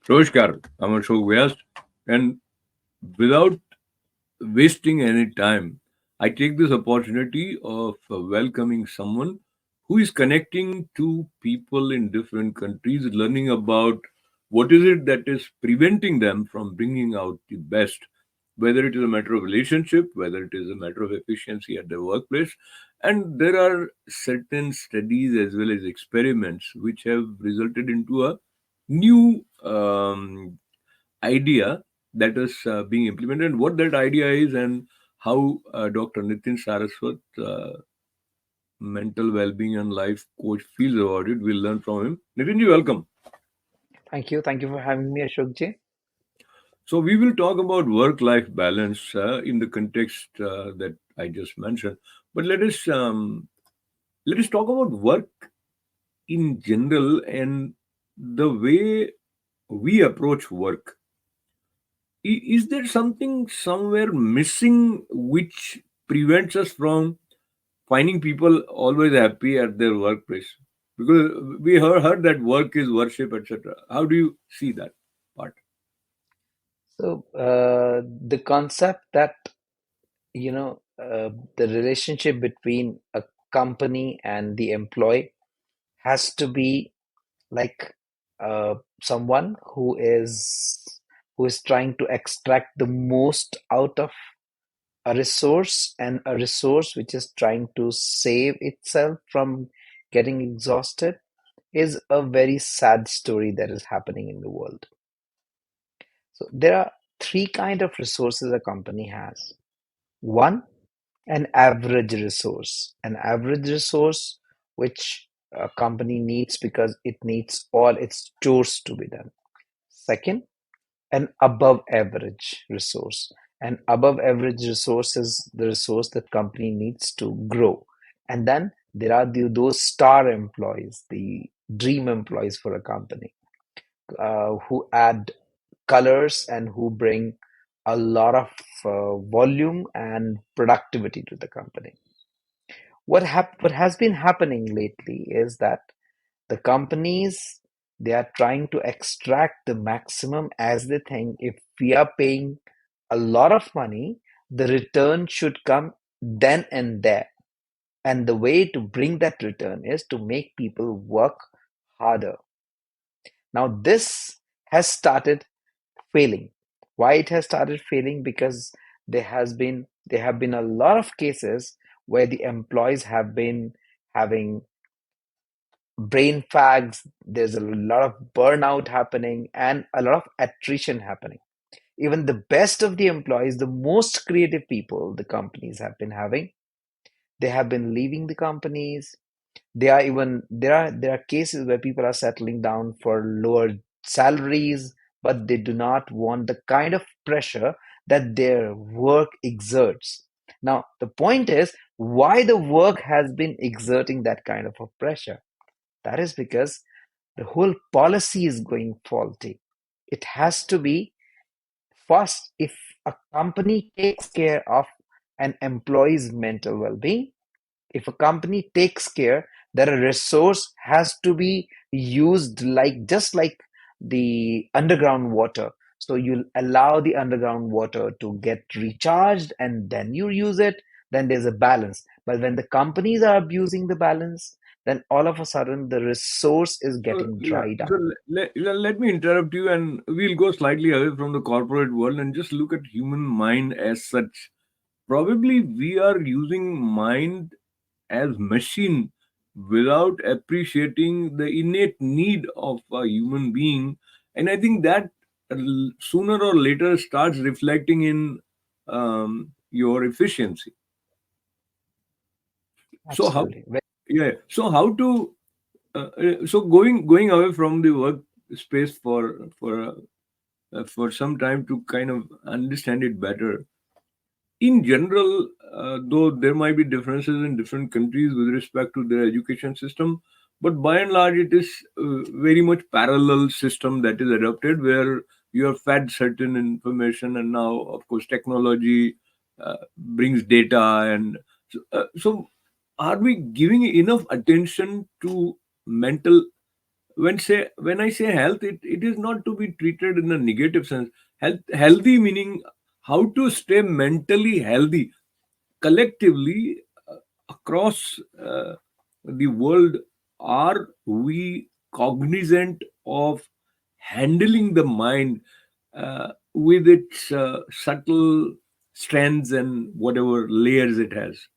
Namaskar, I'm Ashok Vyas, and without wasting any time, I take this opportunity of welcoming someone who is connecting to people in different countries, learning about what is it that is preventing them from bringing out the best, whether it is a matter of relationship, whether it is a matter of efficiency at the workplace. And there are certain studies as well as experiments which have resulted into a new idea that is being implemented. And what that idea is and how Dr. Nitin Saraswat, mental well-being and life coach, feels about it, we'll learn from him. Nitinji, welcome. Thank you. Thank you for having me, Ashokji. So we will talk about work-life balance in the context that I just mentioned. But let us talk about work in general and the way we approach work. Is there something somewhere missing which prevents us from finding people always happy at their workplace? Because we heard that work is worship, etc. How do you see that part? The concept that, the relationship between a company and the employee has to be like someone who is trying to extract the most out of a resource, and a resource which is trying to save itself from getting exhausted is a very sad story that is happening in the world. So there are three kind of resources a company has. One, an average resource. An average resource which a company needs because it needs all its chores to be done. Second, an above average resource. An above average resource is the resource that company needs to grow. And then there are those star employees, the dream employees for a company, who add colors and who bring a lot of volume and productivity to the company. What has been happening lately is that the companies, they are trying to extract the maximum, as they think if we are paying a lot of money, the return should come then and there. And the way to bring that return is to make people work harder. Now this has started failing. Why it has started failing? Because there have been a lot of cases where the employees have been having brain fags. There's a lot of burnout happening and a lot of attrition happening. Even the best of the employees, the most creative people the companies have been having, they have been leaving the companies. There are cases where people are settling down for lower salaries, but they do not want the kind of pressure that their work exerts. Now, the point is why the work has been exerting that kind of a pressure. That is because the whole policy is going faulty. It has to be first, if a company takes care of an employee's mental well-being, if a company takes care that a resource has to be used like just like the underground water, so you'll allow the underground water to get recharged and then you use it, then there's a balance. But when the companies are abusing the balance, then all of a sudden the resource is So, getting yeah. dried up. So let me interrupt you, and we'll go slightly away from the corporate world and just look at human mind as such. Probably we are using mind as machine without appreciating the innate need of a human being, and I think that sooner or later starts reflecting in your efficiency. So how, Absolutely. yeah, so how to so going away from the work space for some time to kind of understand it better. In general, though there might be differences in different countries with respect to their education system, but by and large, it is very much parallel system that is adopted where you are fed certain information, and now, of course, technology brings data, and so are we giving enough attention to mental when I say health, it is not to be treated in a negative sense. Healthy meaning how to stay mentally healthy collectively across the world. Are we cognizant of handling the mind with its subtle strengths and whatever layers it has?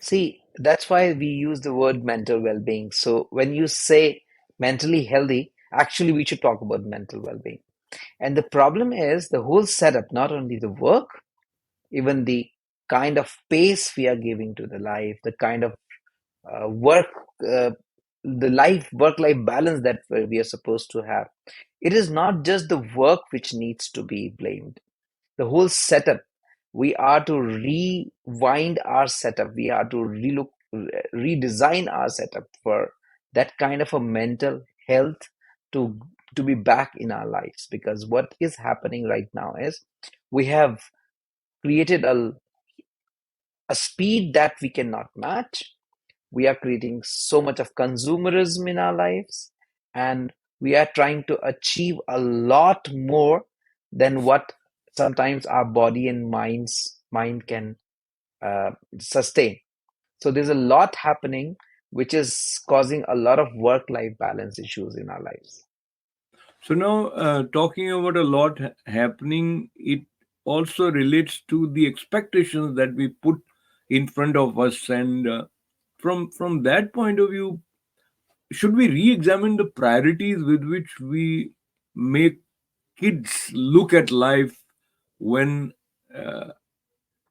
See, that's why we use the word mental well-being. So when you say mentally healthy, actually we should talk about mental well-being. And the problem is the whole setup, not only the work, even the kind of pace we are giving to the life, the kind of work, uh, the life work-life balance that we are supposed to have. It is not just the work which needs to be blamed. The whole setup, we are to rewind our setup. We are to relook, redesign our setup for that kind of a mental health to to be back in our lives. Because what is happening right now is we have created a speed that we cannot match. We are creating so much of consumerism in our lives, and we are trying to achieve a lot more than what sometimes our body and mind can sustain. So there's a lot happening which is causing a lot of work-life balance issues in our lives. So now, talking about a lot happening, it also relates to the expectations that we put in front of us, and from that point of view, should we re-examine the priorities with which we make kids look at life when uh,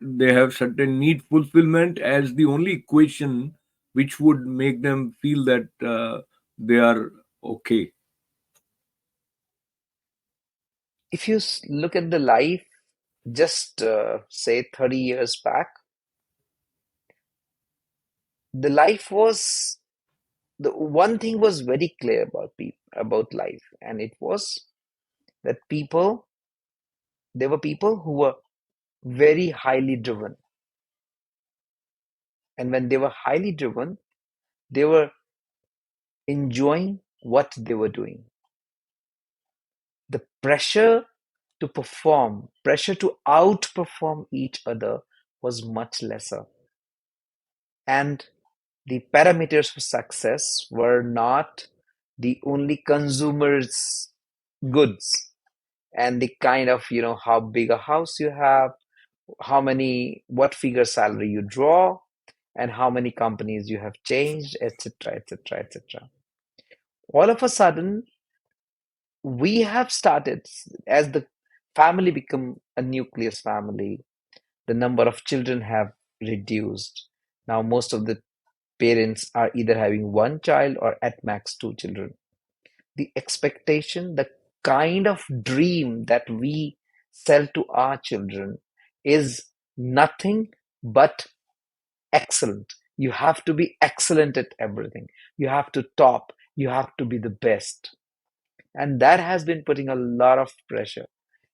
they have certain need fulfillment as the only equation which would make them feel that they are okay? If you look at the life just say 30 years back, the life was the one thing was very clear about people about life, and it was that there were people who were very highly driven, and when they were highly driven, they were enjoying what they were doing. The pressure to perform, pressure to outperform each other was much lesser, and the parameters for success were not the only consumers goods, and the kind of, how big a house you have, what figure salary you draw, and how many companies you have changed, etc., etc., etc. All of a sudden, we have started, as the family become a nucleus family, the number of children have reduced. Now, most of the parents are either having one child or at max two children. The expectation, the kind of dream that we sell to our children is nothing but excellent. You have to be excellent at everything. You have to top. You have to be the best. And that has been putting a lot of pressure.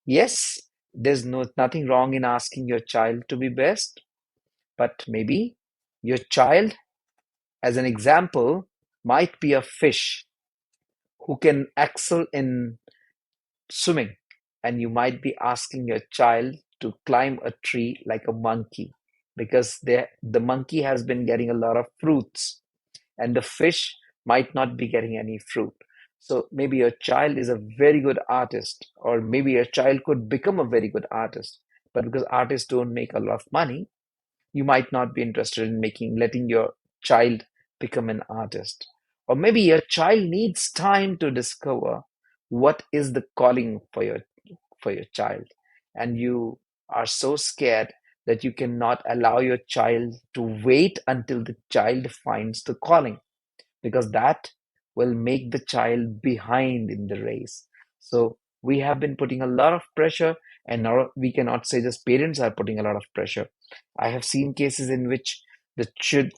Yes, there's nothing wrong in asking your child to be best, but maybe your child, as an example, might be a fish who can excel in swimming, and you might be asking your child to climb a tree like a monkey because the monkey has been getting a lot of fruits and the fish might not be getting any fruit. So maybe your child is a very good artist, or maybe your child could become a very good artist, but because artists don't make a lot of money, you might not be interested in making letting your child become an artist. Or maybe your child needs time to discover what is the calling for your child, and you are so scared that you cannot allow your child to wait until the child finds the calling, because that will make the child behind in the race. So we have been putting a lot of pressure, and now we cannot say just parents are putting a lot of pressure. I have seen cases in which the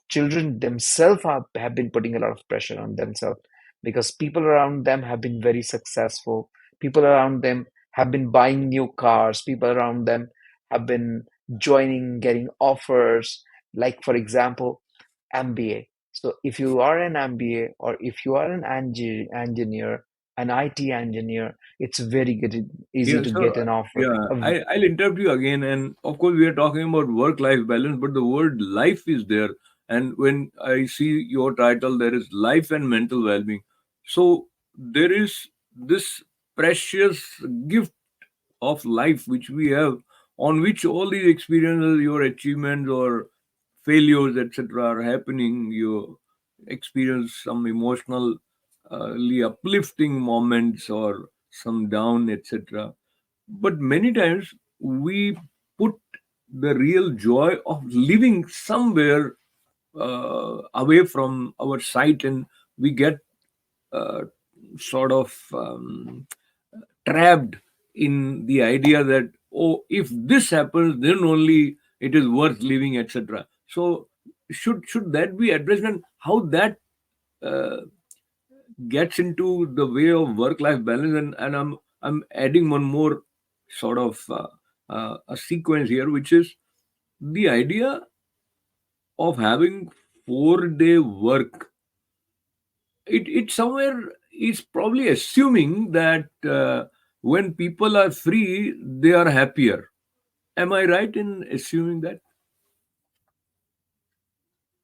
children themselves have been putting a lot of pressure on themselves because people around them have been very successful. People around them have been buying new cars. People around them have been joining, getting offers, like, for example, MBA. So if you are an MBA or if you are an engineer, an IT engineer, it's very good, easy Yeah, to so get an offer. yeah, I'll interrupt you again. And of course, we are talking about work-life balance, but the word life is there. And when I see your title, there is life and mental well-being. So there is this precious gift of life which we have, on which all these experiences, your achievements or failures, etc., are happening. You experience some emotional, uplifting moments or some down, etc. But many times we put the real joy of living somewhere away from our sight, and we get uh, sort of trapped in the idea that, oh, if this happens, then only it is worth living, etc. So should that be addressed, and how that uh, gets into the way of work life balance? And I'm adding one more sort of a sequence here, which is the idea of having 4 day work. It somewhere is probably assuming that when people are free, they are happier. Am I right in assuming that?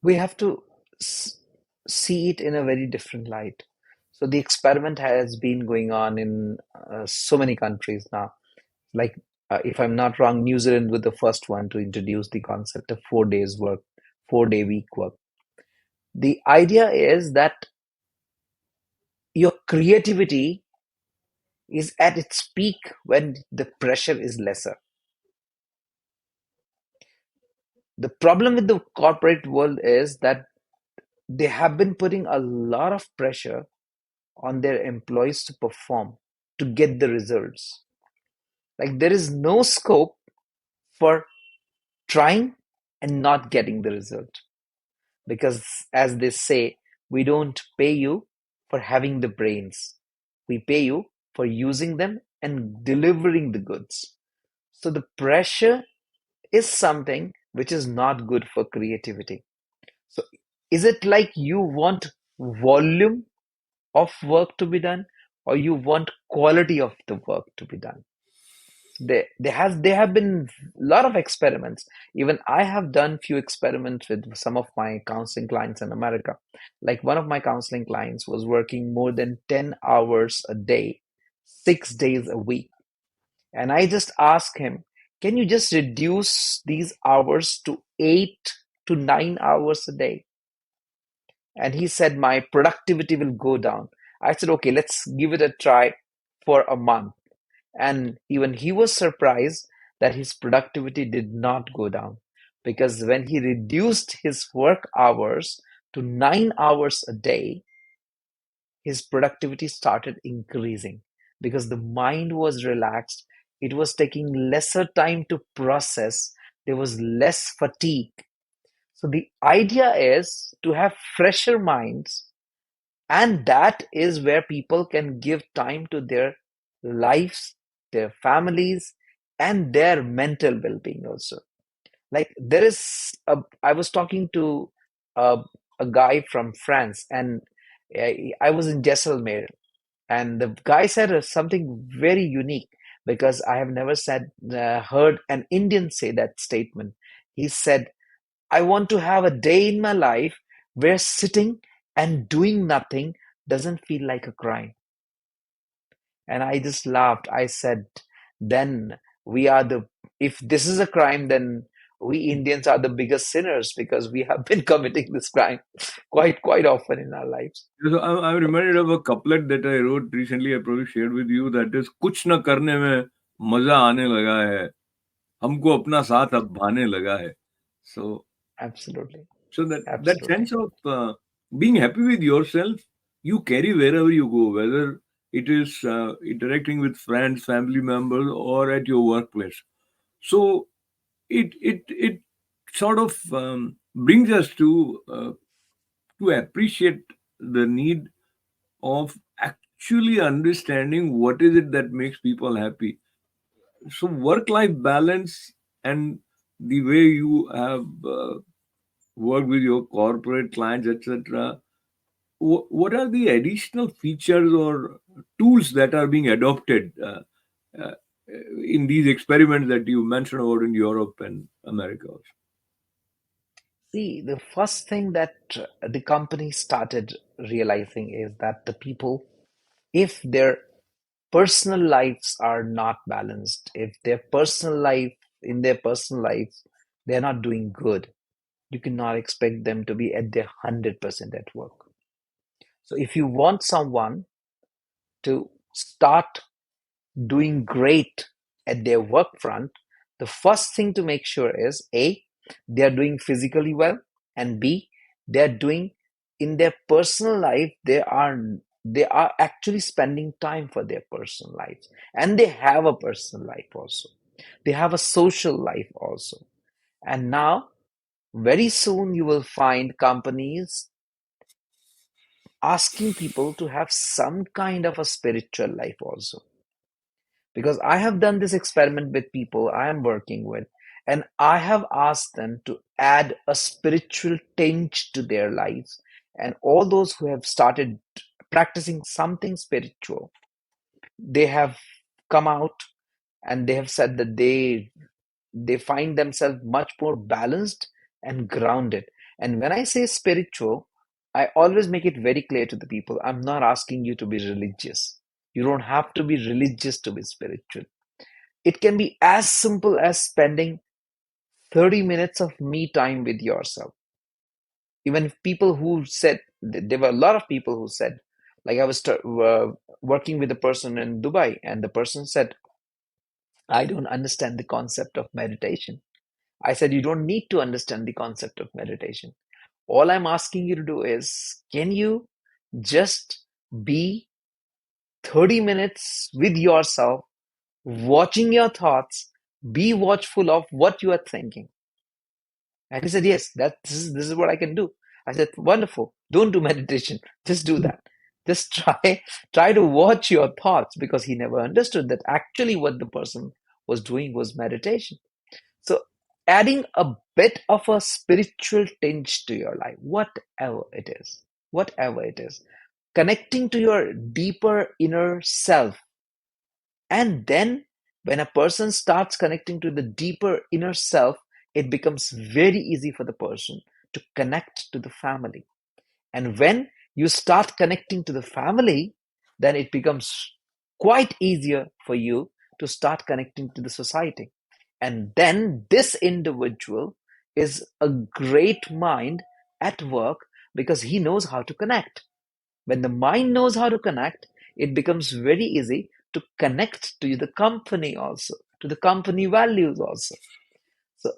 We have to s- see it in a very different light. So the experiment has been going on in so many countries now. Like, if I'm not wrong, New Zealand was the first one to introduce the concept of 4 days work, 4 day week work. The idea is that your creativity is at its peak when the pressure is lesser. The problem with the corporate world is that they have been putting a lot of pressure on their employees to perform, to get the results. Like, there is no scope for trying and not getting the result. Because, as they say, we don't pay you for having the brains, we pay you for using them and delivering the goods. So, the pressure is something which is not good for creativity. So, is it like you want volume of work to be done, or you want quality of the work to be done? There have been a lot of experiments. Even I have done few experiments with some of my counseling clients in America. Like, one of my counseling clients was working more than 10 hours a day, 6 days a week. And I just asked him, can you just reduce these hours to 8 to 9 hours a day? And he said, my productivity will go down. I said, okay, let's give it a try for a month. And even he was surprised that his productivity did not go down, because when he reduced his work hours to 9 hours a day, his productivity started increasing because the mind was relaxed. It was taking lesser time to process. There was less fatigue. So the idea is to have fresher minds, and that is where people can give time to their lives, their families, and their mental well-being also. Like, there is I was talking to a, a guy from France, and I was in Jaisalmer, and the guy said something very unique, because I have never heard an Indian say that statement. He said, I want to have a day in my life where sitting and doing nothing doesn't feel like a crime. And I just laughed. I said, then we are the, if this is a crime, then we Indians are the biggest sinners, because we have been committing this crime quite often in our lives. So I'm reminded of a couplet that I wrote recently. I probably shared with you. That is, कुछ न करने में मजा आने लगा है, हमको अपना साथ अब भाने लगा है. So Absolutely. so that Absolutely. sense of being happy with yourself, you carry wherever you go, whether it is interacting with friends, family members, or at your workplace. So it sort of brings us to appreciate the need of actually understanding what is it that makes people happy. So work life balance, and the way you have work with your corporate clients, etc. What are the additional features or tools that are being adopted uh, in these experiments that you mentioned about in Europe and America also? See, the first thing that the company started realizing is that the people, if their personal lives are not balanced, if their personal life, in their personal lives, they're not doing good, you cannot expect them to be at their 100% at work. So if you want someone to start doing great at their work front, the first thing to make sure is A, they are doing physically well, and B, they are doing in their personal life, they are actually spending time for their personal lives. And they have a personal life also. They have a social life also. And now, very soon you will find companies asking people to have some kind of a spiritual life also. Because I have done this experiment with people I am working with, and I have asked them to add a spiritual tinge to their lives. And all those who have started practicing something spiritual, they have come out and they have said that they find themselves much more balanced and grounded. And when I say spiritual, I always make it very clear to the people, I'm not asking you to be religious. You don't have to be religious to be spiritual. It can be as simple as spending 30 minutes of me time with yourself. Even people who said, there were a lot of people who said, like I was working with a person in Dubai, and the person said, I don't understand the concept of meditation. I said, you don't need to understand the concept of meditation. All I'm asking you to do is, can you just be 30 minutes with yourself, watching your thoughts, be watchful of what you are thinking? And he said, yes, this is what I can do. I said, wonderful. Don't do meditation. Just do that. Just try to watch your thoughts, because he never understood that actually what the person was doing was meditation. So adding a bit of a spiritual tinge to your life, whatever it is, connecting to your deeper inner self. And then when a person starts connecting to the deeper inner self, it becomes very easy for the person to connect to the family. And when you start connecting to the family, then it becomes quite easier for you to start connecting to the society. And then this individual is a great mind at work, because he knows how to connect. When the mind knows how to connect, it becomes very easy to connect to the company also, to the company values also. So,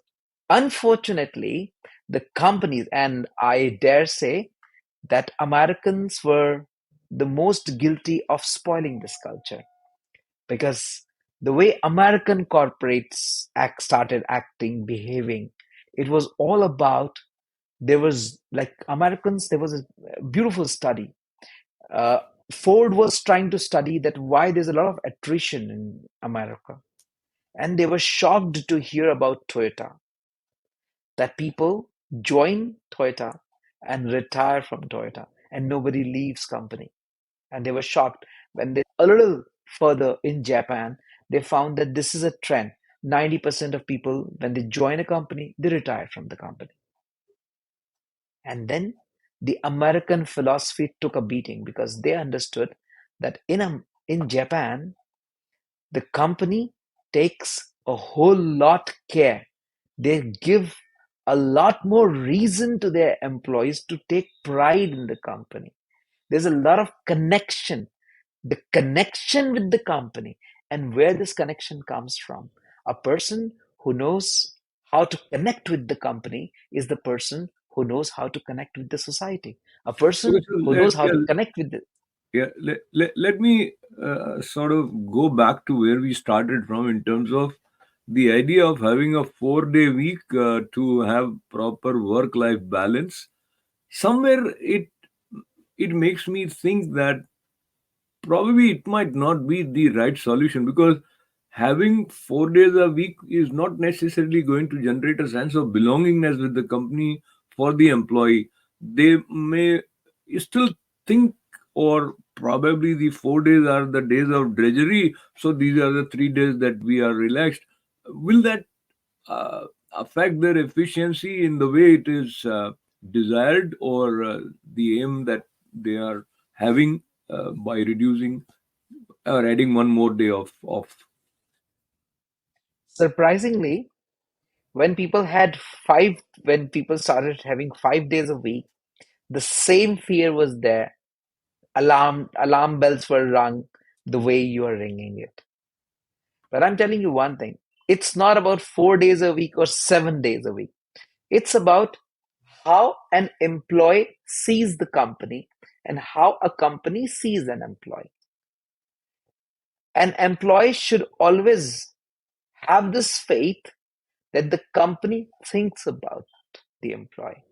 unfortunately, the companies, and I dare say that Americans were the most guilty of spoiling this culture, because the way American corporates started acting, behaving, it was all about, there was like Americans, there was a beautiful study. uh, Ford was trying to study that why there's a lot of attrition in America, and they were shocked to hear about Toyota, that people join Toyota and retire from Toyota, and nobody leaves company. And they were shocked when they a little further in Japan, they found that this is a trend. 90% of people, when they join a company, they retire from the company. And then the American philosophy took a beating, because they understood that in Japan, the company takes a whole lot care. They give a lot more reason to their employees to take pride in the company. There's a lot of connection, the connection with the company. And where this connection comes from, a person who knows how to connect with the company is the person who knows how to connect with the society. A Okay, person so who knows how to connect with the let me sort of go back to where we started from in terms of the idea of having a 4 day week to have proper work life balance. Somewhere it makes me think that probably it might not be the right solution, because having 4 days a week is not necessarily going to generate a sense of belongingness with the company for the employee. They may still think, or probably the 4 days are the days of drudgery, so these are the 3 days that we are relaxed. Will that uh, affect their efficiency in the way it is desired, or the aim that they are having by reducing or adding one more day of off? Surprisingly, when people had when people started having 5 days a week, the same fear was there. Alarm bells were rung the way you are ringing it. But I'm telling you one thing, it's not about 4 days a week or 7 days a week. It's about how an employee sees the company and how a company sees an employee. An employee should always have this faith that the company thinks about the employee.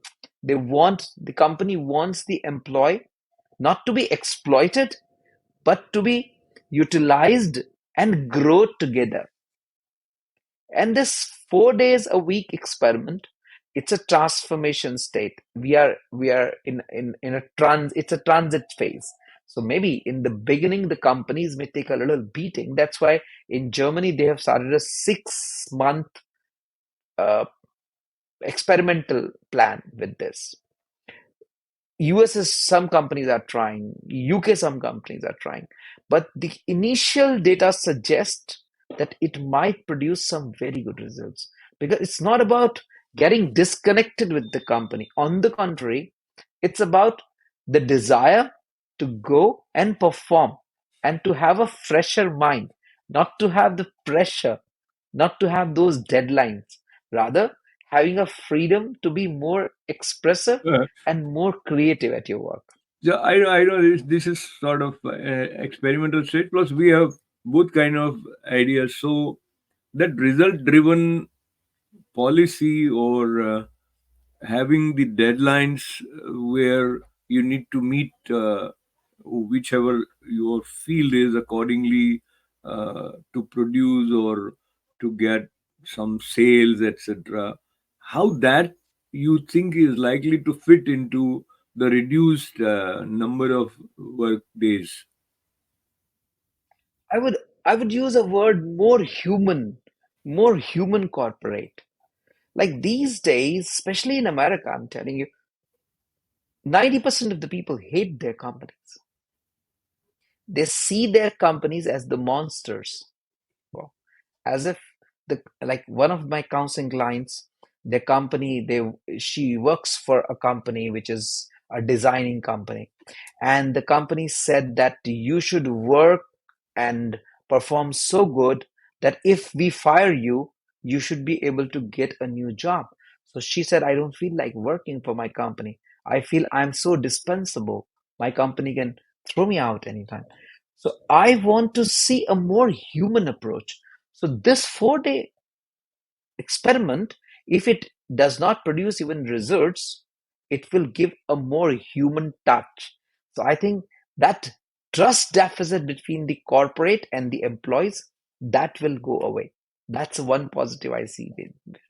The company wants the employee not to be exploited, but to be utilized and grow together. And this 4 days a week experiment, it's a transformation state. We are in a it's a transit phase. So maybe in the beginning the companies may take a little beating. That's why in Germany they have started a 6 month uh, experimental plan with this. US is some companies are trying, UK some companies are trying, but the initial data suggest that it might produce some very good results because it's not about getting disconnected with the company. On the contrary, it's about the desire to go and perform and to have a fresher mind, not to have the pressure, not to have those deadlines, rather having a freedom to be more expressive Uh, and more creative at your work. so I know this is sort of experimental state. Plus, we have both kind of ideas. So that result driven policy, or having the deadlines where you need to meet whichever your field is accordingly to produce or to get some sales, etc. How that you think is likely to fit into the reduced number of work days? I would I would use a word more human corporate. Like these days, especially in America, I'm telling you, 90% of the people hate their companies. They see their companies as the monsters. Well, as if the like one of my counseling clients, their company, she works for a company which is a designing company, and the company said that you should work and perform so good that if we fire you, you should be able to get a new job. So she said, I don't feel like working for my company. I feel I'm so dispensable. My company can throw me out anytime. So I want to see a more human approach. So this 4 day experiment, if it does not produce even results, it will give a more human touch. So I think that trust deficit between the corporate and the employees, that will go away. That's one positive I see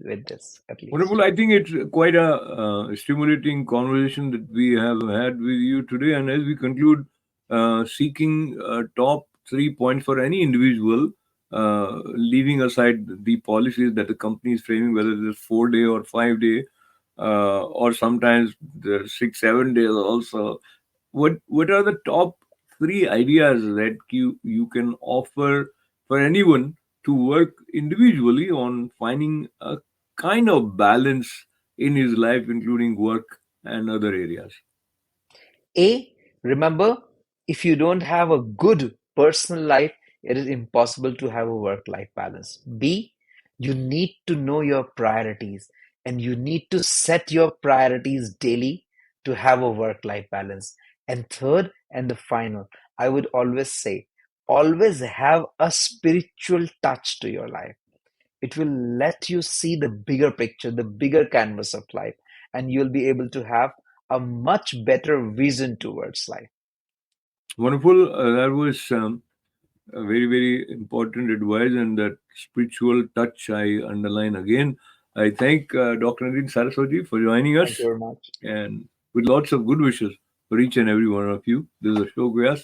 with this, at least. Wonderful. I think it's quite a stimulating conversation that we have had with you today. And as we conclude, seeking top 3 points for any individual, leaving aside the policies that the company is framing, whether it's 4 day or 5 day, or sometimes the 6, 7 days also. What are the top three ideas that you can offer for anyone to work individually on finding a kind of balance in his life, including work and other areas? A, remember, if you don't have a good personal life, it is impossible to have a work-life balance. B, you need to know your priorities and you need to set your priorities daily to have a work-life balance. And third, and the final, I would always say, always have a spiritual touch to your life. It will let you see the bigger picture, the bigger canvas of life, and you'll be able to have a much better vision towards life. Wonderful. That was a very, very important advice, and that spiritual touch I underline again. I thank Dr. Nitin Saraswati for joining Thank you us very much. and with lots of good wishes for each and every one of you. This is Ashok Vyas